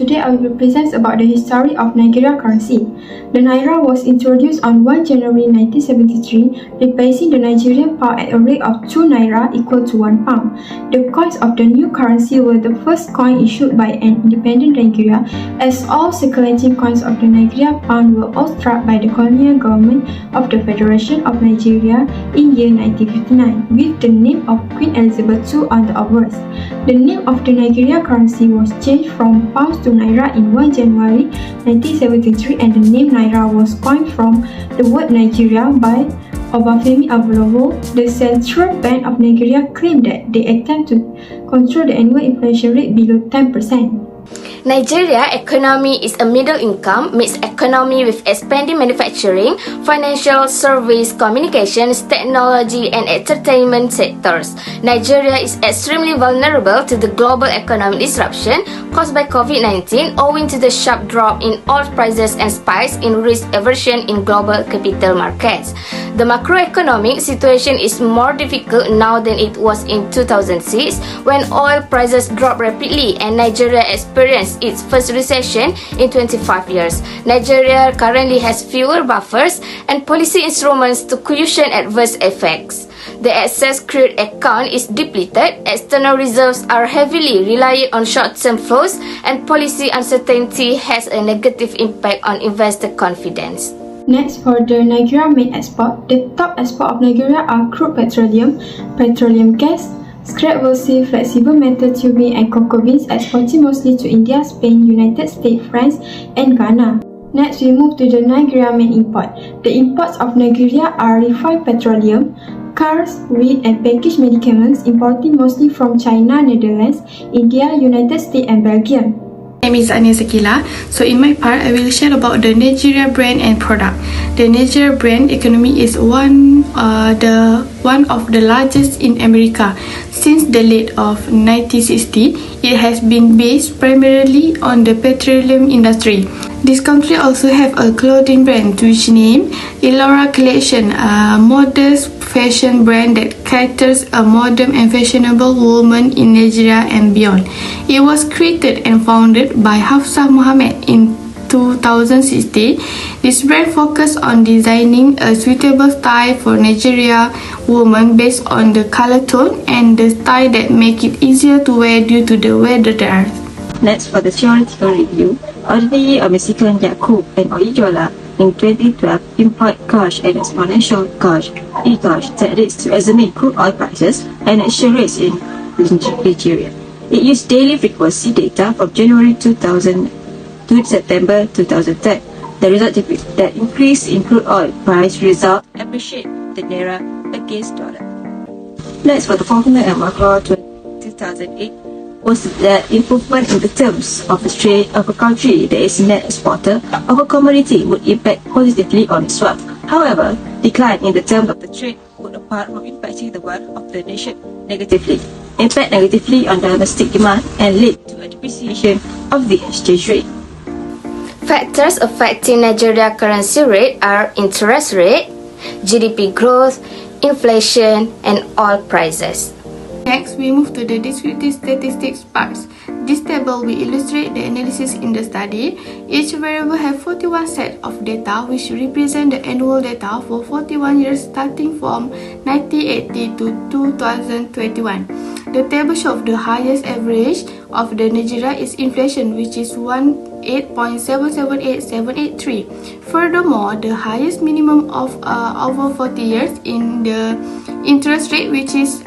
today I will present about the history of Nigeria currency. The Naira was introduced on 1 January 1973, replacing the Nigerian pound at a rate of 2 Naira equal to 1 pound. The coins of the new currency were the first coin issued by an independent Nigeria, as all circulating coins of the Nigeria pound were all struck by the colonial government of the Federation of Nigeria in year 1959, with the name of Queen Elizabeth II on the obverse. The name of the Nigeria currency was changed from pounds to Naira in 1 January 1973, and the name Naira was coined from the word Nigeria by Obafemi Awolowo. The Central Bank of Nigeria claimed that they attempt to control the annual inflation rate below 10%. Nigeria economy is a middle-income mixed economy with expanding manufacturing, financial, service, communications, technology, and entertainment sectors. Nigeria is extremely vulnerable to the global economic disruption caused by COVID-19 owing to the sharp drop in oil prices and spikes in risk aversion in global capital markets. The macroeconomic situation is more difficult now than it was in 2006 when oil prices dropped rapidly and Nigeria experienced its first recession in 25 years. Nigeria currently has fewer buffers and policy instruments to cushion adverse effects. The excess crude account is depleted, external reserves are heavily reliant on short-term flows, and policy uncertainty has a negative impact on investor confidence. Next, for the Nigeria main export, the top export of Nigeria are crude petroleum, petroleum gas, scrap wool, flexible metal tubing, and cocoa beans, exported mostly to India, Spain, United States, France, and Ghana. Next, we move to the Nigeria main import. The imports of Nigeria are refined petroleum, cars, wheat, and packaged medicaments, imported mostly from China, Netherlands, India, United States, and Belgium. My name is Ania Zakila. So in my part, I will share about the Nigeria brand and product. The Nigeria brand economy is one of the largest in America. Since the late of 1960, it has been based primarily on the petroleum industry. This country also have a clothing brand which named Elora Collection, a modest fashion brand that caters a modern and fashionable woman in Nigeria and beyond. It was created and founded by Hafsah Mohammed in 2016. This brand focused on designing a suitable style for Nigeria women based on the color tone and the style that make it easier to wear due to the weather there. Next, for the theoretical review, ordinary or Mexican Yakub and Oijola in 2012 import gauge and exponential gauge e-gauge that leads to estimate crude oil prices and exchange rates in Nigeria. It used daily frequency data from January 2000 to September 2010. The result that increase in crude oil price result appreciate the Naira against dollar. Next, for the formula and macro 2008 was that improvement in the terms of the trade of a country that is net exporter of a commodity would impact positively on its wealth. However, decline in the terms of the trade would, apart from impacting the wealth of the nation negatively, impact negatively on domestic demand and lead to a depreciation of the exchange rate. Factors affecting Nigeria currency rate are interest rate, GDP growth, inflation, and oil prices. Next, we move to the descriptive statistics parts. This table will illustrate the analysis in the study. Each variable has 41 sets of data which represent the annual data for 41 years starting from 1980 to 2021. The table shows the highest average of the Nigeria is inflation, which is 8.778783. Furthermore, the highest minimum of over 40 years in the interest rate, which is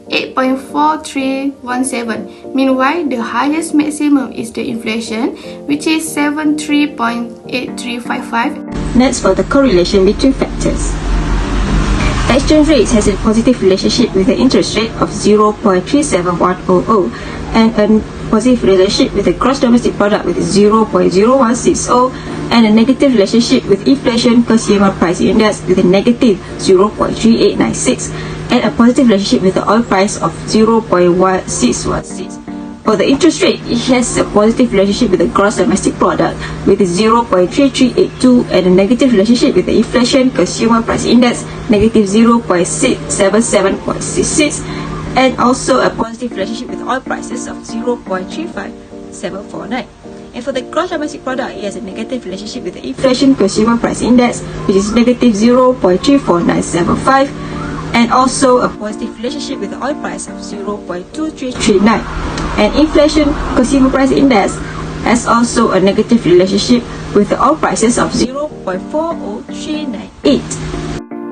8.4317. Meanwhile, the highest maximum is the inflation, which is 73.8355. Next, for the correlation between factors. The exchange rate has a positive relationship with the interest rate of 0.37100 and a positive relationship with the gross domestic product with 0.0160 and a negative relationship with inflation consumer price index with a negative 0.3896 and a positive relationship with the oil price of 0.1616. For the interest rate, it has a positive relationship with the gross domestic product with 0.3382 and a negative relationship with the inflation consumer price index negative 0.67766 and also a positive relationship with oil prices of 0.35749. And for the gross domestic product, it has a negative relationship with the inflation consumer price index, which is negative 0.34975, and also a positive relationship with the oil price of 0.2339. And inflation consumer price index has also a negative relationship with the oil prices of 0.40398.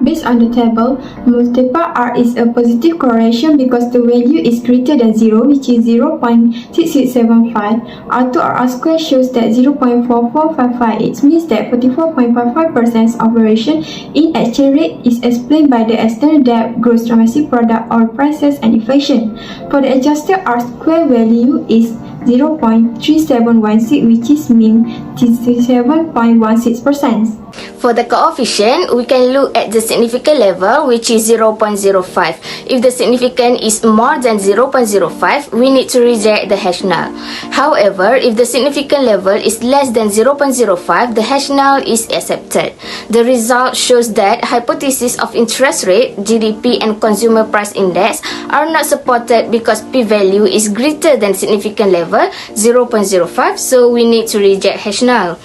Based on the table, multiple R is a positive correlation because the value is greater than 0, which is 0.6675. R2 or R square shows that 0.44558 means that 44.55% of variation in exchange rate is explained by the external debt, gross domestic product, oil prices, and inflation. For the adjusted R square value is 0.3716, which is mean 67.16%. For the coefficient, we can look at the significant level, which is 0.05. If the significant is more than 0.05, we need to reject the hash null. However, if the significant level is less than 0.05, the hash null is accepted. The result shows that hypothesis of interest rate, GDP, and consumer price index are not supported because p-value is greater than significant level 0.05, so we need to reject hash null.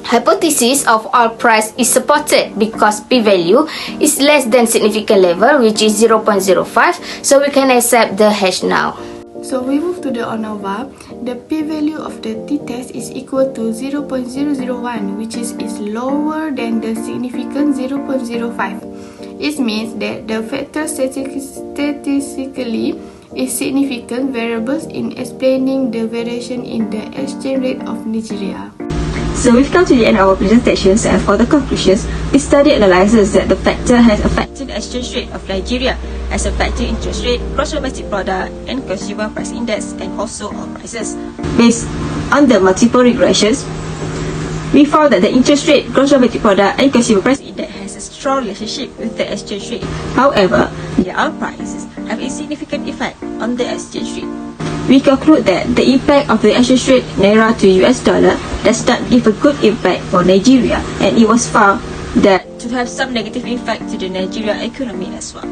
Hypothesis of oil price is supported because p-value is less than significant level, which is 0.05, so we can accept the hash null. So we move to the ANOVA. The p-value of the t-test is equal to 0.001, which is lower than the significant 0.05. It means that the factor statistically is significant variables in explaining the variation in the exchange rate of Nigeria. So we've come to the end of our presentations, and for the conclusions, the study analyzes that the factor has affected the exchange rate of Nigeria as affecting interest rate, gross domestic product, and consumer price index, and also oil prices. Based on the multiple regressions, we found that the interest rate, gross domestic product, and consumer price index has a strong relationship with the exchange rate. However, the oil prices have a significant effect on the exchange rate. We conclude that the impact of the exchange rate Naira to US dollar does not give a good impact for Nigeria, and it was found that to have some negative effect to the Nigeria economy as well.